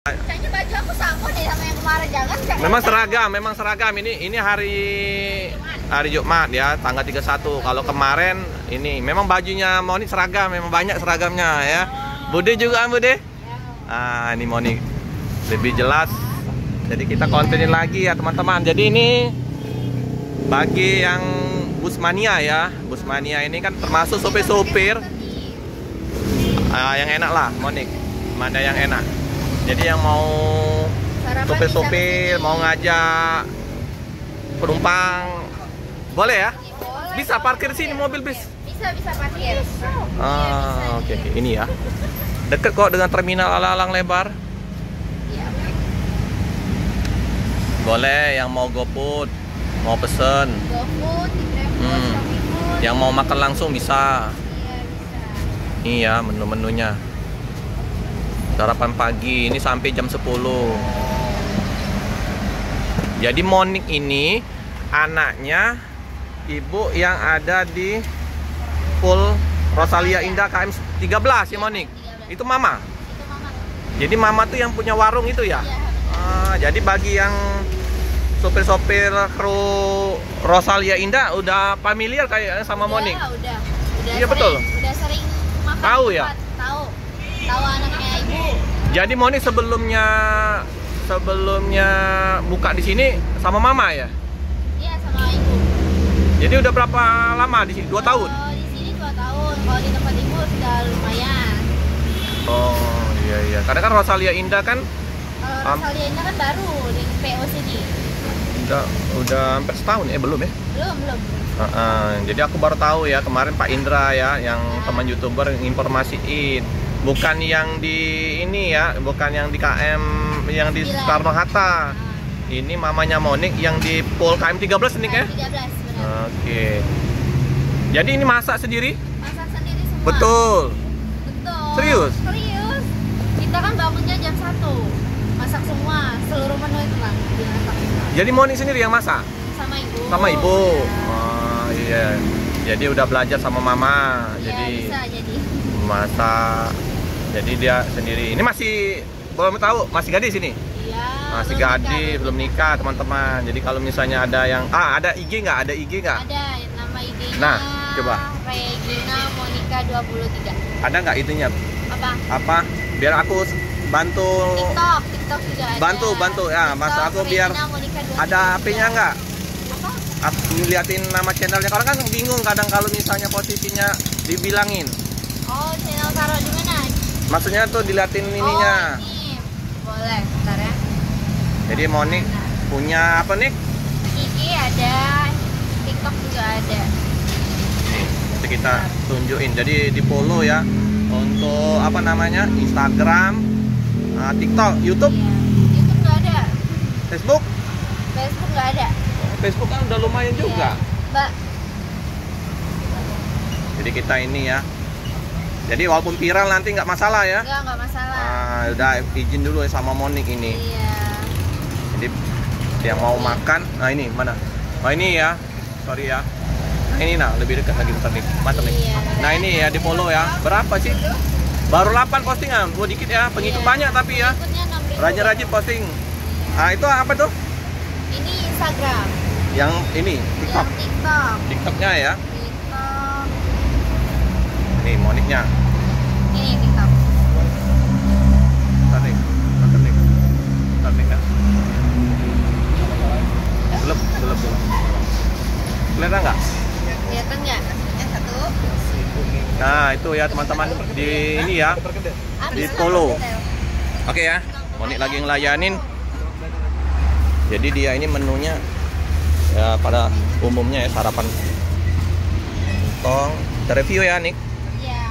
Kayaknya baju aku sama deh sama yang kemarin, jangan. Memang seragam. Ini hari Jumat ya, tanggal 31. Kalau kemarin ini memang bajunya Moni seragam, memang banyak seragamnya ya. Bude juga Bude. Ini Moni lebih jelas. Jadi kita kontenin lagi ya teman-teman. Jadi ini bagi yang busmania ya. Busmania ini kan termasuk sopir-sopir. Yang enak lah Moni. Mana yang enak? Jadi yang mau sopir-sopir, mau ngajak penumpang, boleh ya? Boleh, bisa parkir sini mobil bis? Bisa parkir. Oke. Ini ya. Deket kok dengan terminal Alang Lebar. Iya. Boleh yang mau GoFood, mau pesen. GoFood, GrabFood, ShopeeFood. Yang mau makan langsung bisa. Iya, bisa. Iya, menu-menunya. Sarapan pagi ini sampai jam 10. Jadi Monik ini anaknya ibu yang ada di Pool Rosalia Indah KM 13 ya Monik. Itu mama. Itu mama. Jadi mama tuh yang punya warung itu ya. Iya. Jadi bagi yang sopir-sopir kru Rosalia Indah udah familiar kayaknya sama Monik. Udah Iya, betul. Udah sering makan. Tahu ya? Tahu anaknya ibu. Jadi Monik sebelumnya buka di sini sama mama ya? Iya, sama ibu. Jadi udah berapa lama di sini? 2 tahun? Di sini 2 tahun. Kalau di tempat ibu sudah lumayan. Oh iya. Karena kan Rosalia Indah kan Kalau Rosalia Indah kan baru di PO sini. udah hampir setahun ya, belum ya? Belum. Jadi aku baru tahu ya kemarin Pak Indra ya, yang teman YouTuber informasiin. Bukan yang di ini ya, bukan yang di KM yang di Soekarno Hatta. Ini mamanya Monik yang di Pool KM 13 nih ya? 13, benar. Oke. Jadi ini masak sendiri? Masak sendiri semua. Betul. Serius? Serius. Kita kan bangunnya jam 1. Masak semua, seluruh menu itu kan dimasak. Jadi Monik sendiri yang masak? Sama ibu. Sama ibu. Ya. Oh iya. Jadi udah belajar sama mama. Ya, Jadi bisa jadi. masak. Jadi dia sendiri. Ini masih belum tahu, masih gadis ini. Iya. Masih gadis, belum nikah teman-teman. Jadi kalau misalnya ada yang ada IG nggak? Ada IG nggak? Ada nama IG-nya. Nah, coba. Regina Monica 23. Ada nggak itunya? Apa? Biar aku bantu. TikTok juga ada. Bantu ya, mas aku biar Regina Monica 23. ada HP-nya nggak? Apa? Aku liatin nama channelnya. Orang kan bingung kadang kalau misalnya posisinya dibilangin. Oh, channel taruh di mana? Maksudnya tuh diliatin ininya. Oh, ini. Boleh, bentar ya. Jadi Monik punya apa nih? IG ada, TikTok juga ada. Nih, nanti kita tunjukin. Jadi di follow ya untuk apa namanya? Instagram, TikTok, YouTube, Iya. YouTube nggak ada. Facebook. Facebook nggak ada. Facebook kan udah lumayan juga. Iya. Mbak. Jadi kita ini ya. Jadi walaupun viral nanti nggak masalah ya. Nggak masalah. Udah izin dulu ya sama Monik ini. Iya. Jadi yang mau makan, ini mana? Oh ini ya, sorry ya. Ini lebih dekat lagi bentar nih, mantap nih. Iya. Nah ini ya di follow ya. Berapa sih? Baru 8 postingan, gua dikit ya. Pengikut banyak tapi ya. Pengikutnya 6.000. Rajin-rajin posting. Itu apa tuh? Ini Instagram. Yang ini TikTok. Yang TikTok. TikToknya ya. TikTok. Nih Moniknya. Ini TikTok. Bentar nih ya. Gelap. Kelihatan nggak? Kelihatan nggak? Yang satu. Nah itu ya teman-teman di ini ya, di follow. Oke ya, Monik lagi ngelayanin. Jadi dia ini menunya ya pada umumnya ya sarapan lontong. Kita review ya Nik. Iya.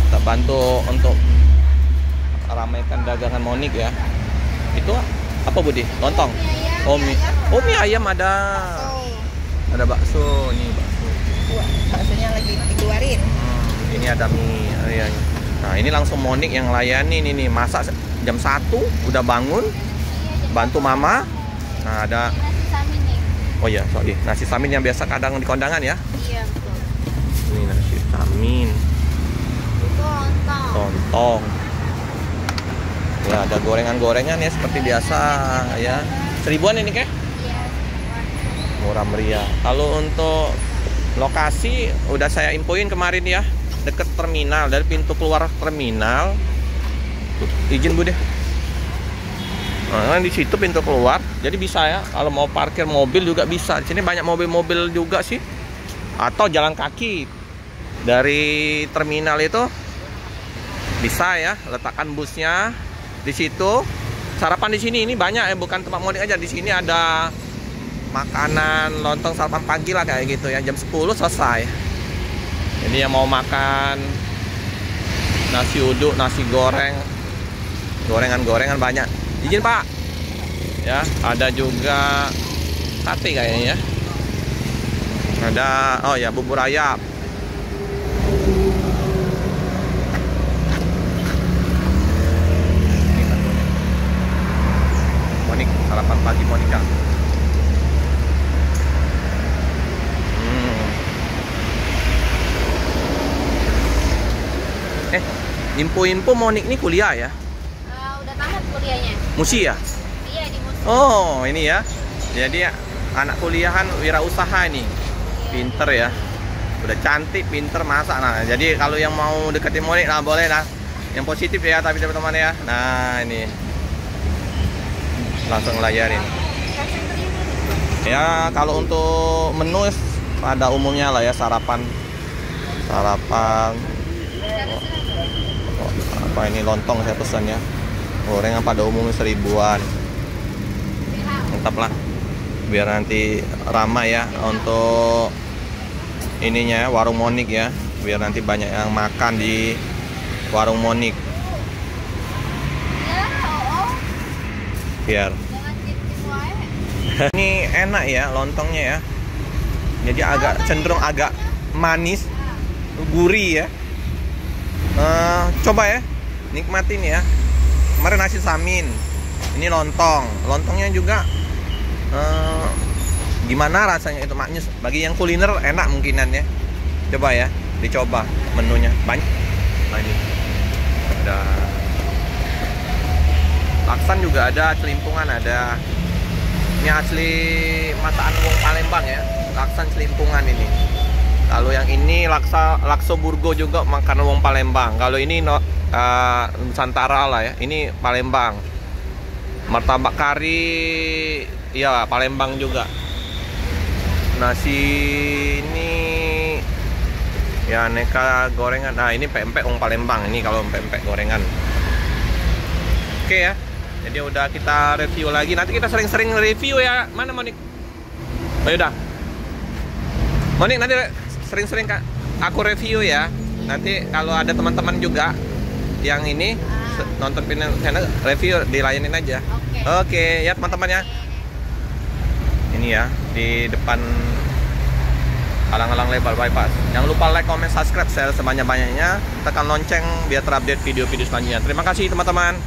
Kita bantu untuk ramaikan dagangan Monik ya. Itu apa Budi? Lontong. Mie ayam ada. Ada bakso nih, bakso. Baksonya lagi dikeluarin. Ini ada mie. Iya. Nah, ini langsung Monik yang layani nih masak jam 1 udah bangun. Bantu mama. Nah, ada Nasi samin nih. Oh iya, sorry. Nasi samin yang biasa kadang di kondangan ya. Iya, betul. Ini nasi samin. Itu lontong. Lontong. Ya, ada gorengan-gorengan ya seperti biasa ya. 1000-an ini kek? Iya. Murah meriah. Kalau untuk lokasi udah saya infoin kemarin ya, deket terminal, dari pintu keluar terminal. Tuh, izin Bu deh. Nah, di situ pintu keluar. Jadi bisa ya, kalau mau parkir mobil juga bisa. Di sini banyak mobil-mobil juga sih. Atau jalan kaki dari terminal itu bisa ya, letakkan busnya di situ. Sarapan di sini ini banyak ya, bukan tempat monik aja. Di sini ada makanan lontong sarapan pagi lah kayak gitu ya. Jam 10 selesai. Jadi yang mau makan nasi uduk, nasi goreng, gorengan-gorengan banyak. Izin Pak. Ya, ada juga sate kayaknya ya. Ada, oh ya, bubur ayam. Monik, sarapan pagi Monika. Info-info Monik ini kuliah ya? Udah tamat kuliahnya. Musi ya? Iya, di Musi. Oh, ini ya. Jadi anak kuliahan wirausaha ini. Pinter ya. Udah cantik, pinter, masak. Nah, jadi kalau yang mau deketin Monik lah boleh lah. Yang positif ya, tapi teman-teman ya. Nah, ini. Langsung layarin. Ya, kalau untuk menu pada umumnya lah ya, sarapan. Apa ini lontong saya pesan ya. Gorengan pada umumnya 1000-an. Mantap lah. Biar nanti ramai ya untuk ininya warung Monik ya. Biar nanti banyak yang makan di warung Monik. Biar ini enak ya lontongnya ya. Jadi cenderung agak manis, gurih ya. Coba ya, nikmatin ya. Kemarin nasi samin, ini lontongnya juga gimana rasanya itu maknyus. Bagi yang kuliner enak mungkinan ya. Coba ya, dicoba menunya banyak. Nah, ini ada laksan juga ada, celimpungan ada. Ini asli masakan wong Palembang ya, laksan celimpungan ini. Kalau yang ini lakso burgo juga makan wong Palembang. Kalau ini Nusantara lah ya. Ini Palembang. Martabak kari ya Palembang juga. Nasi ini ya aneka gorengan. Nah, ini pempek wong Palembang. Ini kalau pempek gorengan. Oke ya. Jadi udah kita review lagi. Nanti kita sering-sering review ya. Mana Monik? Oh yaudah. Monik nanti sering-sering Kak aku review ya. Nanti kalau ada teman-teman juga yang ini nonton channel review dilayanin aja. Oke, ya teman-teman ya. Ini ya di depan halang-halang lebar bypass. Jangan lupa like, comment, subscribe, share sebanyak-banyaknya. Tekan lonceng biar terupdate video-video selanjutnya. Terima kasih teman-teman.